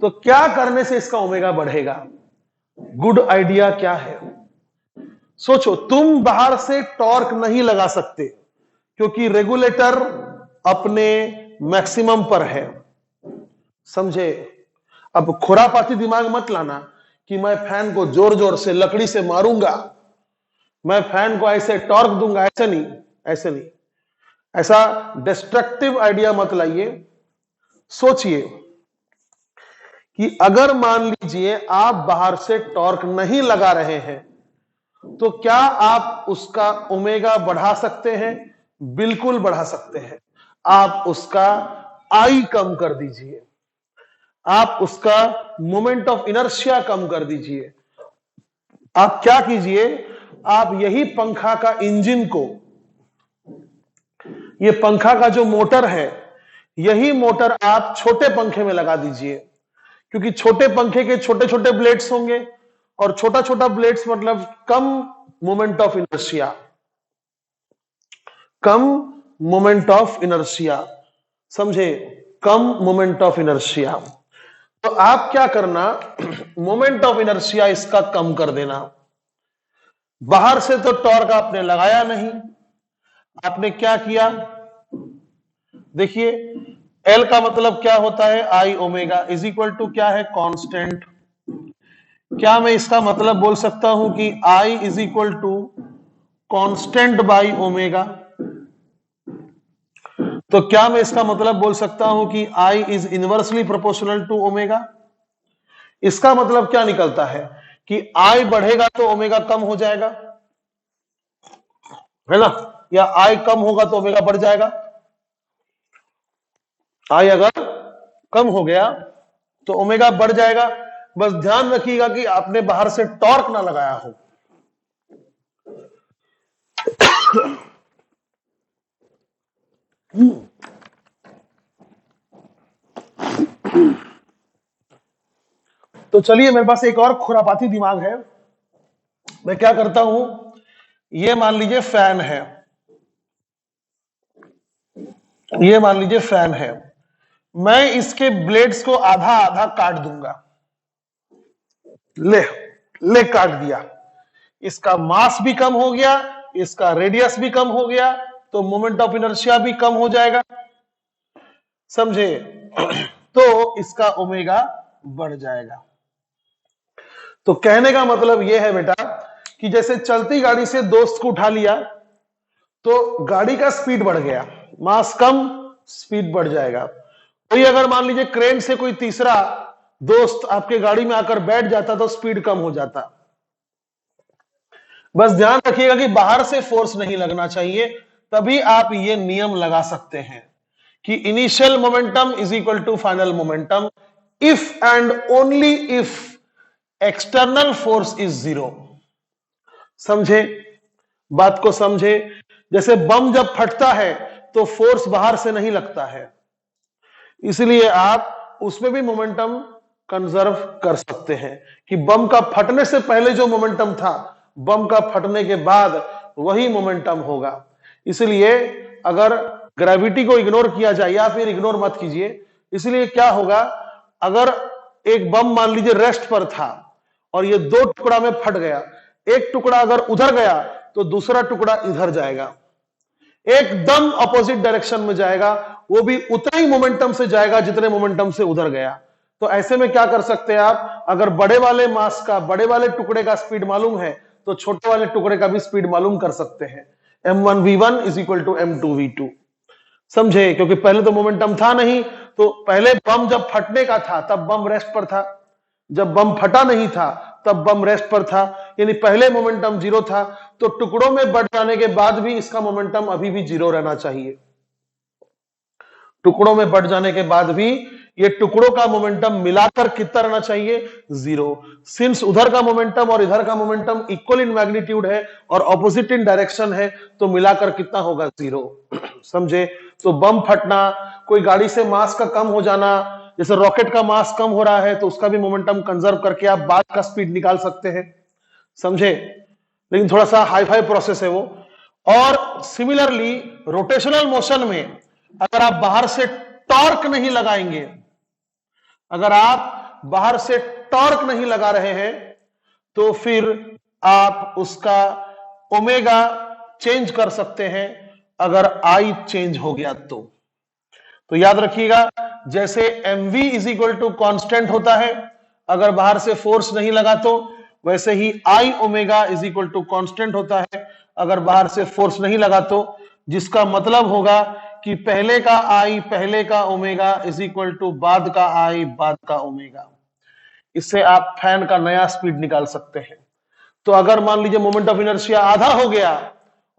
Speaker 1: तो क्या करने से इसका ओमेगा बढ़ेगा? गुड आइडिया क्या है? सोचो, तुम बाहर से टॉर्क नहीं लगा सकते क्योंकि रेगुलेटर अपने मैक्सिमम पर है, समझे? अब खुरापाती दिमाग मत लाना कि मैं फैन को जोर जोर से लकड़ी से मारूंगा, मैं फैन को ऐसे टॉर्क दूंगा, ऐसे नहीं, ऐसे नहीं, ऐसा डिस्ट्रक्टिव आइडिया मत लाइए। सोचिए कि अगर मान लीजिए आप बाहर से टॉर्क नहीं लगा रहे हैं तो क्या आप उसका ओमेगा बढ़ा सकते हैं? बिल्कुल बढ़ा सकते हैं। आप उसका आई कम कर दीजिए, आप उसका मोमेंट ऑफ इनर्शिया कम कर दीजिए। आप क्या कीजिए, आप यही पंखा का इंजन को, ये पंखा का जो मोटर है, यही मोटर आप छोटे पंखे में लगा दीजिए, क्योंकि छोटे पंखे के छोटे छोटे ब्लेड्स होंगे और छोटा छोटा ब्लेड्स मतलब कम मोमेंट ऑफ इनर्शिया, कम मोमेंट ऑफ इनर्शिया, समझे? कम मोमेंट ऑफ इनर्शिया। तो आप क्या करना, मोमेंट ऑफ इनर्शिया इसका कम कर देना। बाहर से तो टॉर्क आपने लगाया नहीं, आपने क्या किया? देखिए, एल का मतलब क्या होता है? आई ओमेगा इज इक्वल टू क्या है? कांस्टेंट। क्या मैं इसका मतलब बोल सकता हूं कि I is equal to constant by omega? तो क्या मैं इसका मतलब बोल सकता हूं कि I is inversely proportional to omega? इसका मतलब क्या निकलता है कि आई बढ़ेगा तो ओमेगा कम हो जाएगा, है ना? या आई कम होगा तो ओमेगा बढ़ जाएगा। आई अगर कम हो गया तो ओमेगा बढ़ जाएगा। बस ध्यान रखिएगा कि आपने बाहर से टॉर्क ना लगाया हो। तो चलिए, मेरे पास एक और खुरापाती दिमाग है। मैं क्या करता हूं, ये मान लीजिए फैन है, ये मान लीजिए फैन है, मैं इसके ब्लेड्स को आधा आधा काट दूंगा। ले काट दिया, इसका मास भी कम हो गया, इसका रेडियस भी कम हो गया, तो मोमेंट ऑफ इनर्शिया भी कम हो जाएगा, समझे? तो इसका ओमेगा बढ़ जाएगा। तो कहने का मतलब यह है बेटा कि जैसे चलती गाड़ी से दोस्त को उठा लिया तो गाड़ी का स्पीड बढ़ गया, मास कम, स्पीड बढ़ जाएगा। तो अगर मान लीजिए क्रेन से कोई तीसरा दोस्त आपके गाड़ी में आकर बैठ जाता तो स्पीड कम हो जाता। बस ध्यान रखिएगा कि बाहर से फोर्स नहीं लगना चाहिए, तभी आप ये नियम लगा सकते हैं कि initial momentum is equal to final momentum if and only if external force is zero. समझे? बात को समझे? जैसे बम जब फटता है तो फोर्स बाहर से नहीं लगता है, इसलिए आप उसमें भी मोमेंटम कंजर्व कर सकते हैं कि बम का फटने से पहले जो मोमेंटम था, बम का फटने के बाद वही मोमेंटम होगा। इसलिए अगर ग्रेविटी को इग्नोर किया जाए, या फिर इग्नोर मत कीजिए, इसलिए क्या होगा, अगर एक बम मान लीजिए रेस्ट पर था और ये दो टुकड़ा में फट गया, एक टुकड़ा अगर उधर गया तो दूसरा टुकड़ा इधर जाएगा, एकदम अपोजिट डायरेक्शन में जाएगा, वो भी उतना ही मोमेंटम से जाएगा जितने मोमेंटम से उधर गया। तो ऐसे में क्या कर सकते हैं आप, अगर बड़े वाले मास का, बड़े वाले टुकड़े का स्पीड मालूम है तो छोटे वाले टुकड़े का भी स्पीड मालूम कर सकते हैं। m1v1 is equal to m2v2, समझे? क्योंकि पहले तो मोमेंटम था नहीं, तो पहले बम जब फटने का था तब बम रेस्ट पर था, जब बम फटा नहीं था तब बम रेस्ट पर था, यानी पहले मोमेंटम जीरो था। तो टुकड़ों में बढ़ जाने के बाद भी इसका मोमेंटम अभी भी जीरो रहना चाहिए। टुकड़ों में बढ़ जाने के बाद भी ये टुकड़ों का मोमेंटम मिलाकर कितना रहना चाहिए? जीरो। सिंस उधर का मोमेंटम और इधर का मोमेंटम इक्वल इन मैग्नीट्यूड है और ऑपोजिट इन डायरेक्शन है, तो मिलाकर कितना होगा? जीरो। समझे? तो बम फटना, कोई गाड़ी से मास का कम हो जाना, जैसे रॉकेट का मास कम हो रहा है तो उसका भी मोमेंटम कंजर्व करके आप बाद का स्पीड निकाल सकते हैं, समझे? लेकिन थोड़ा सा हाई फाई प्रोसेस है वो। और सिमिलरली रोटेशनल मोशन में अगर आप बाहर से टॉर्क नहीं लगाएंगे, अगर आप बाहर से टॉर्क नहीं लगा रहे हैं तो फिर आप उसका ओमेगा चेंज कर सकते हैं अगर आई चेंज हो गया तो याद रखिएगा, जैसे mv is equal to constant होता है अगर बाहर से फोर्स नहीं लगा तो, वैसे ही I omega is equal to constant होता है अगर बाहर से फोर्स नहीं लगा तो, जिसका मतलब होगा कि पहले का आई पहले का ओमेगा इज इक्वल टू बाद का आई बाद का ओमेगा। इससे आप फैन का नया स्पीड निकाल सकते हैं। तो अगर मान लीजिए मोमेंट ऑफ इनर्शिया आधा हो गया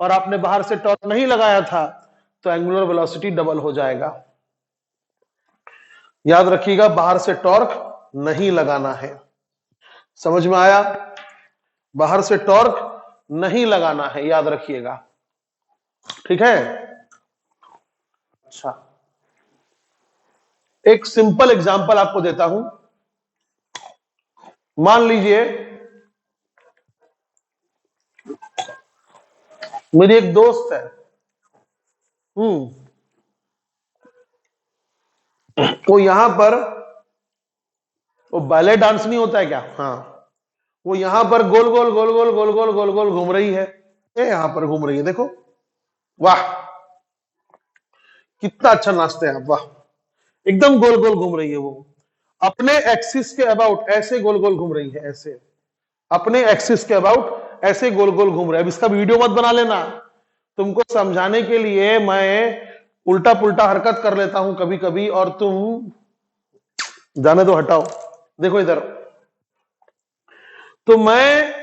Speaker 1: और आपने बाहर से टॉर्क नहीं लगाया था तो एंगुलर वेलोसिटी डबल हो जाएगा। याद रखिएगा, बाहर से टॉर्क नहीं लगाना है। समझ में आया? बाहर से टॉर्क नहीं लगाना है, याद रखिएगा, ठीक है। अच्छा, एक सिंपल एग्जांपल आपको देता हूं। मान लीजिए मेरी एक दोस्त है, वो यहां पर, वो बैले डांस नहीं होता है क्या, हाँ, वो यहां पर गोल गोल गोल गोल गोल गोल गोल गोल घूम रही है, ये यहां पर घूम रही है, देखो, वाह कितना अच्छा नाचते हैं आप, वाह, एकदम गोल गोल घूम रही है। वो अपने एक्सिस के अबाउट ऐसे गोल गोल घूम रही है, ऐसे अपने एक्सिस के अबाउट ऐसे गोल गोल घूम रहे हैं। अब इसका वीडियो मत बना लेना, तुमको समझाने के लिए मैं उल्टा पुल्टा हरकत कर लेता हूं कभी कभी और तुम जाने दो, हटाओ। देखो इधर, तो मैं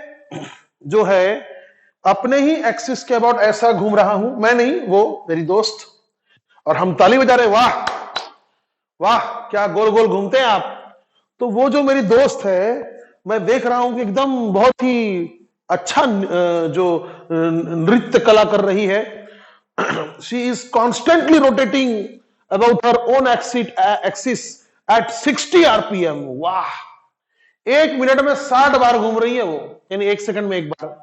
Speaker 1: जो है अपने ही एक्सिस के अबाउट ऐसा घूम रहा हूं, मैं नहीं, वो मेरी दोस्त, और हम ताली बजा रहे, वाह वाह क्या गोल गोल घूमते हैं आप। तो वो जो मेरी दोस्त है, मैं देख रहा हूं कि एकदम बहुत ही अच्छा जो नृत्य कला कर रही है। She is constantly rotating about her own axis at 60 RPM. वाह, 1 मिनट में 60 बार घूम रही है वो, यानी 1 सेकंड में 1 बार।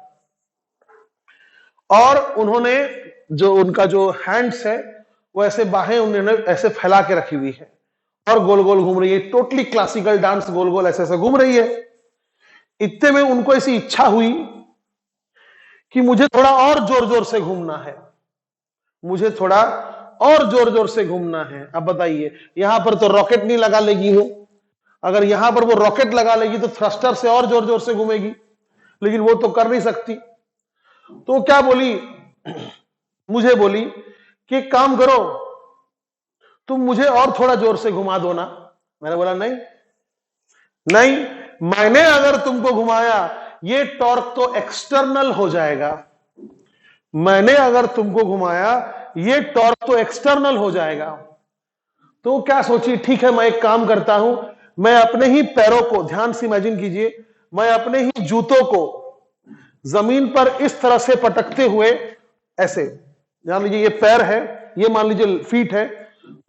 Speaker 1: और उन्होंने जो उनका जो हैंड्स है वो ऐसे बाहें उन्होंने ऐसे फैला के रखी हुई है और गोल गोल घूम रही है, टोटली क्लासिकल डांस, गोल गोल ऐसे ऐसे घूम रही है। इतने में उनको ऐसी इच्छा हुई कि मुझे थोड़ा और जोर जोर से घूमना है, मुझे थोड़ा और जोर जोर से घूमना है। अब बताइए, यहां पर तो रॉकेट नहीं लगा लेगी वो, अगर यहां पर वो रॉकेट लगा लेगी तो थ्रस्टर से और जोर जोर से घूमेगी, लेकिन वो तो कर नहीं सकती। तो क्या बोली, मुझे बोली कि काम करो, तुम मुझे और थोड़ा जोर से घुमा दो ना। मैंने बोला नहीं नहीं, मैंने अगर तुमको घुमाया ये टॉर्क तो एक्सटर्नल हो जाएगा, मैंने अगर तुमको घुमाया ये टॉर्क तो एक्सटर्नल हो जाएगा। तो क्या सोची, ठीक है मैं एक काम करता हूं, मैं अपने ही पैरों को, ध्यान से इमेजिन कीजिए, मैं अपने ही जूतों को जमीन पर इस तरह से पटकते हुए, ऐसे मान लीजिए ये पैर है, ये मान लीजिए फीट है,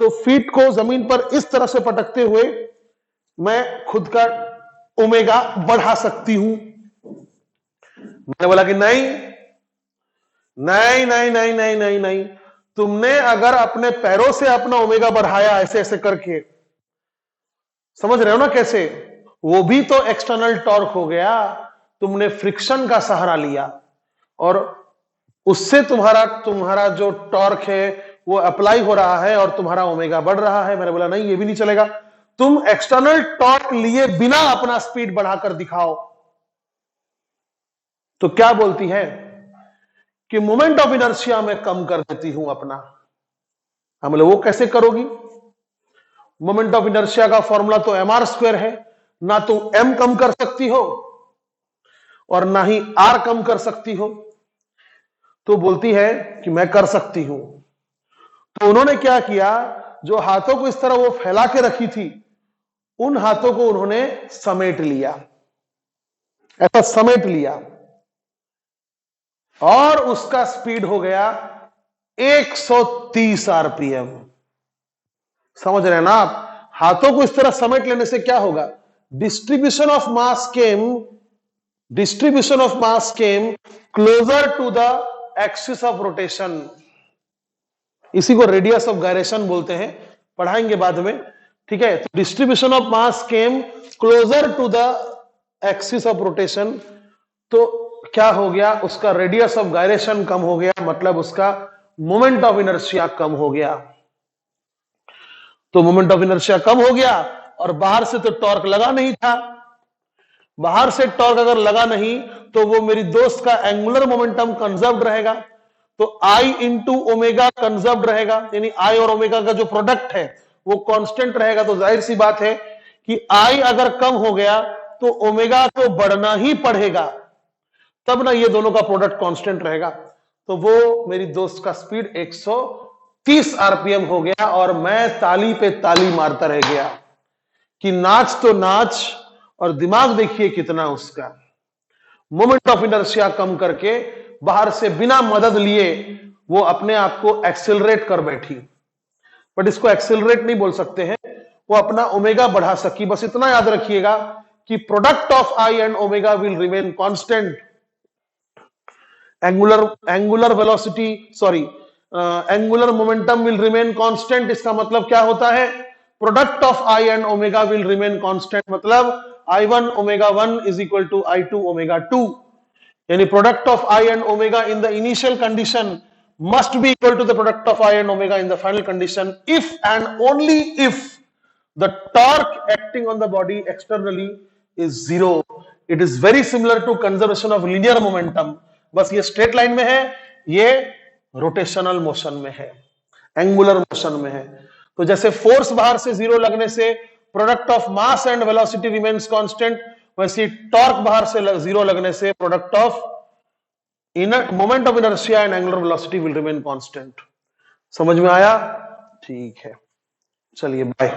Speaker 1: तो फीट को जमीन पर इस तरह से पटकते हुए मैं खुद का ओमेगा बढ़ा सकती हूं। मैंने बोला कि नहीं नहीं नहीं नहीं नहीं नहीं नहीं, तुमने अगर अपने पैरों से अपना ओमेगा बढ़ाया ऐसे ऐसे करके, समझ रहे हो ना कैसे, वो भी तो एक्सटर्नल टॉर्क हो गया, तुमने फ्रिक्शन का सहारा लिया और उससे तुम्हारा जो टॉर्क है वो अप्लाई हो रहा है और तुम्हारा ओमेगा बढ़ रहा है। मैंने बोला नहीं, ये भी नहीं चलेगा, तुम एक्सटर्नल टॉर्क लिए बिना अपना स्पीड बढ़ाकर दिखाओ। तो क्या बोलती है कि मोमेंट ऑफ इनर्शिया में कम कर देती हूं अपना। हम बोले वो कैसे करोगी, मोमेंट ऑफ इनर्शिया का फॉर्मूला तो mr² है, ना तो m कम कर सकती हो और ना ही r कम कर सकती हो। तो बोलती है कि मैं कर सकती हूं। तो उन्होंने क्या किया, जो हाथों को इस तरह वो फैला के रखी थी, उन हाथों को उन्होंने समेट लिया, ऐसा समेट लिया, और उसका स्पीड हो गया 130 आरपीएम। समझ रहे हैं ना आप, हाथों को इस तरह समेट लेने से क्या होगा, distribution of mass came closer to the axis of rotation. इसी को रेडियस ऑफ गायरेशन बोलते हैं, पढ़ाएंगे बाद में। ठीक है, तो distribution of mass came closer to the axis of rotation, तो क्या हो गया, उसका रेडियस ऑफ गायरेशन कम हो गया, मतलब उसका मोमेंट ऑफ इनर्शिया कम हो गया। तो मोमेंट ऑफ इनर्शिया कम हो गया, और बाहर से तो टॉर्क लगा नहीं था, बाहर से टॉर्क अगर लगा नहीं तो वो मेरी दोस्त का एंगुलर मोमेंटम कंजर्व्ड रहेगा, तो आई इंटू ओमेगा कंजर्व्ड रहेगा, यानी आई और ओमेगा का जो प्रोडक्ट है वो कांस्टेंट रहेगा। तो जाहिर सी बात है कि आई अगर कम हो गया तो ओमेगा को बढ़ना ही पड़ेगा, तब ना ये दोनों का प्रोडक्ट कांस्टेंट रहेगा। तो वो मेरी दोस्त का स्पीड 130 आरपीएम हो गया, और मैं ताली पे ताली मारता रह गया कि नाच तो नाच, और दिमाग देखिए कितना उसका। मोमेंट ऑफ इनर्शिया कम करके बाहर से बिना मदद लिए वो अपने आप को एक्सेलरेट कर बैठी, बट इसको एक्सेलरेट नहीं बोल सकते हैं, वो अपना ओमेगा बढ़ा सकी। बस इतना याद रखिएगा कि product of I and omega will remain constant. Angular velocity angular momentum will remain constant, इसका मतलब क्या होता है, product of I and omega will remain constant, मतलब I1 omega 1 is equal to I2 omega 2, यानी product of I and omega in the initial condition must be equal to the product of I and omega in the final condition if and only if the torque acting on the body externally is zero. It is very similar to conservation of linear momentum, बस ये स्ट्रेट लाइन में है, ये रोटेशनल मोशन में है, एंगुलर मोशन में है। तो जैसे फोर्स बाहर से जीरो लगने से product of mass and velocity remains constant, वैसे टॉर्क बाहर से जीरो लगने से product of moment of inertia and angular velocity will remain constant. समझ में आया? ठीक है, चलिए बाय।